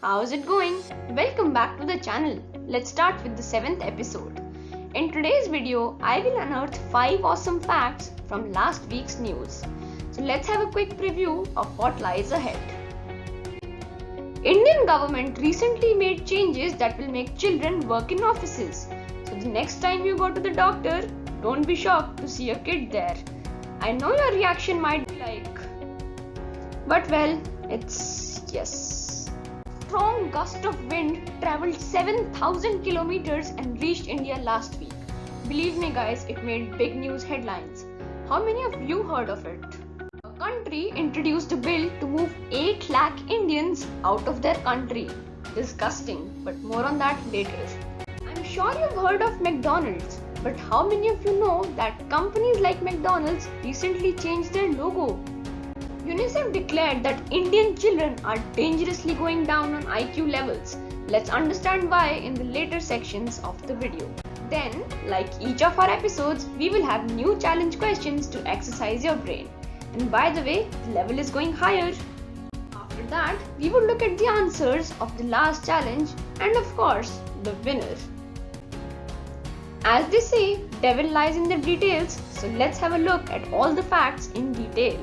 How's it going? Welcome back to the channel. Let's start with the 7th episode. In today's video, I will unearth 5 awesome facts from last week's news. So let's have a quick preview of what lies ahead. Indian government recently made changes that will make children work in offices. So the next time you go to the doctor, don't be shocked to see a kid there. I know your reaction might be like, but well, it's yes. Strong gust of wind traveled 7,000 kilometers and reached India last week. Believe me guys, it made big news headlines. How many of you heard of it? A country introduced a bill to move 8 lakh Indians out of their country. Disgusting, but more on that later. I'm sure you've heard of McDonald's, but how many of you know that companies like McDonald's recently changed their logo? UNICEF declared that Indian children are dangerously going down on IQ levels. Let's understand why in the later sections of the video. Then, like each of our episodes, we will have new challenge questions to exercise your brain. And by the way, the level is going higher. After that, we will look at the answers of the last challenge and of course, the winner. As they say, devil lies in the details, so let's have a look at all the facts in detail.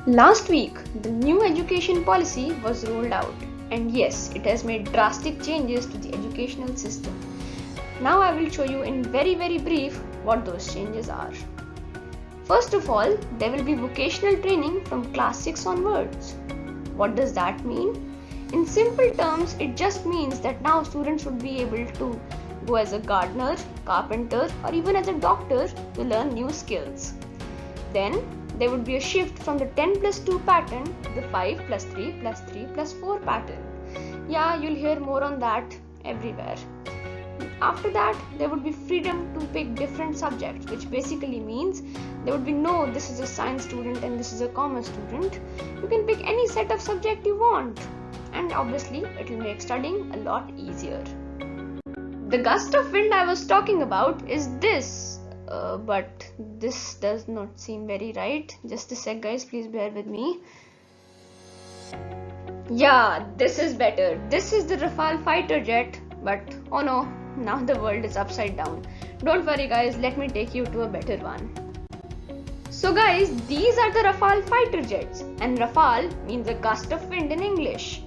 Last week, the new education policy was rolled out, and yes, it has made drastic changes to the educational system. Now I will show you in very brief what those changes are. First of all, there will be vocational training from class 6 onwards. What does that mean? In simple terms, it just means that now students would be able to go as a gardener, carpenter, or even as a doctor to learn new skills. Then, there would be a shift from the 10+2 pattern to the 5+3+3+4 pattern. Yeah, you'll hear more on that everywhere. After that, there would be freedom to pick different subjects, which basically means there would be no this is a science student and this is a commerce student. You can pick any set of subject you want, and obviously it will make studying a lot easier. The gust of wind I was talking about is this. But this does not seem very right. Just a sec guys, please bear with me. Yeah, this is better. This is the Rafale fighter jet, but oh no, now the world is upside down. Don't worry guys, let me take you to a better one. So guys, these are the Rafale fighter jets, and Rafale means a gust of wind in English.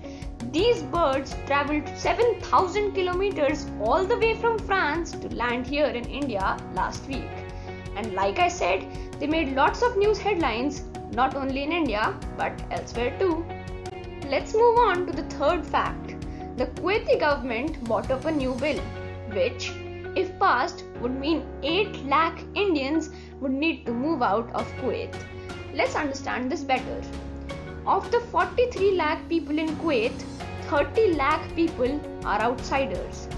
These birds travelled 7,000 kilometers all the way from France to land here in India last week. And like I said, they made lots of news headlines, not only in India but elsewhere too. Let's move on to the third fact. The Kuwaiti government brought up a new bill, which, if passed, would mean 8 lakh Indians would need to move out of Kuwait. Let's understand this better. Of the 43 lakh people in Kuwait, 30 lakh people are outsiders.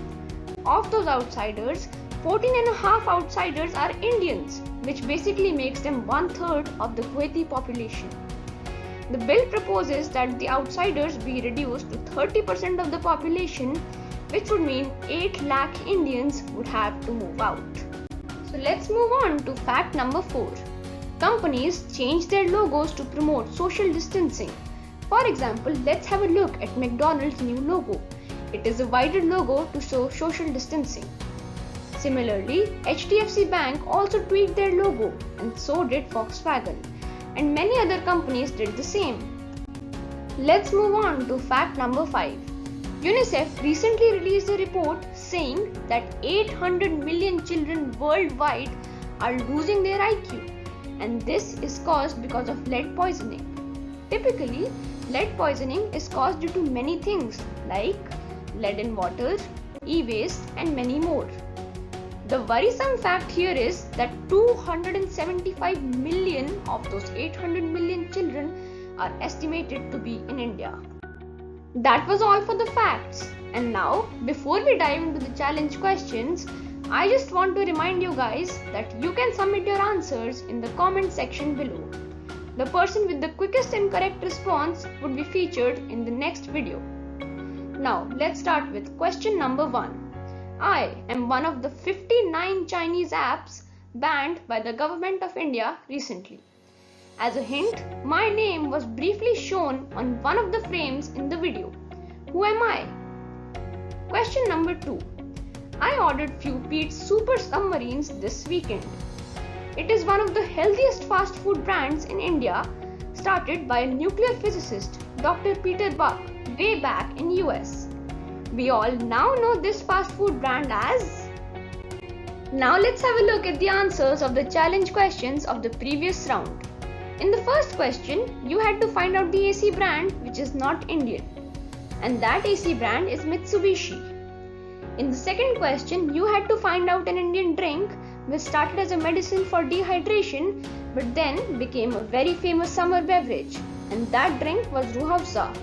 Of those outsiders, 14.5 outsiders are Indians, which basically makes them 1/3 of the Kuwaiti population. The bill proposes that the outsiders be reduced to 30% of the population, which would mean 8 lakh Indians would have to move out. So let's move on to fact number 4. Companies change their logos to promote social distancing. For example, let's have a look at McDonald's new logo. It is a wider logo to show social distancing. Similarly, HDFC Bank also tweaked their logo, and so did Volkswagen, and many other companies did the same. Let's move on to fact number 5. UNICEF recently released a report saying that 800 million children worldwide are losing their IQ, and this is caused because of lead poisoning. Typically, lead poisoning is caused due to many things like lead in water, e-waste, and many more. The worrisome fact here is that 275 million of those 800 million children are estimated to be in India. That was all for the facts. And now, before we dive into the challenge questions, I just want to remind you guys that you can submit your answers in the comment section below. The person with the quickest and correct response would be featured in the next video. Now, let's start with question number 1. I am one of the 59 Chinese apps banned by the government of India recently. As a hint, my name was briefly shown on one of the frames in the video. Who am I? Question number 2. I ordered few Pete's Super Submarines this weekend. It is one of the healthiest fast food brands in India, started by a nuclear physicist, Dr. Peter Buck, way back in US. We all now know this fast food brand as... Now let's have a look at the answers of the challenge questions of the previous round. In the first question, you had to find out the AC brand which is not Indian. And that AC brand is Mitsubishi. In the second question, you had to find out an Indian drink which started as a medicine for dehydration but then became a very famous summer beverage. And that drink was Ruh Afza.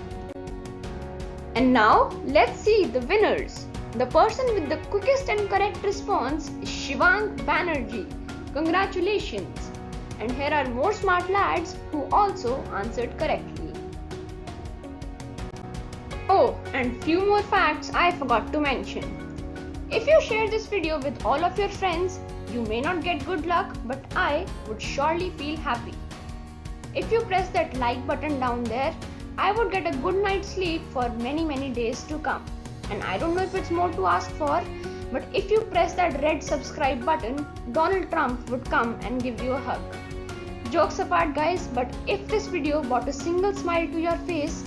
And now let's see the winners. The person with the quickest and correct response is Shivang Banerjee. Congratulations! And here are more smart lads who also answered correctly. Oh, and few more facts I forgot to mention. If you share this video with all of your friends, you may not get good luck, but I would surely feel happy. If you press that like button down there, I would get a good night's sleep for many days to come. And I don't know if it's more to ask for, but if you press that red subscribe button, Donald Trump would come and give you a hug. Jokes apart guys, but if this video brought a single smile to your face,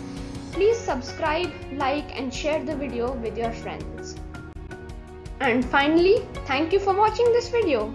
please subscribe, like and share the video with your friends. And finally, thank you for watching this video.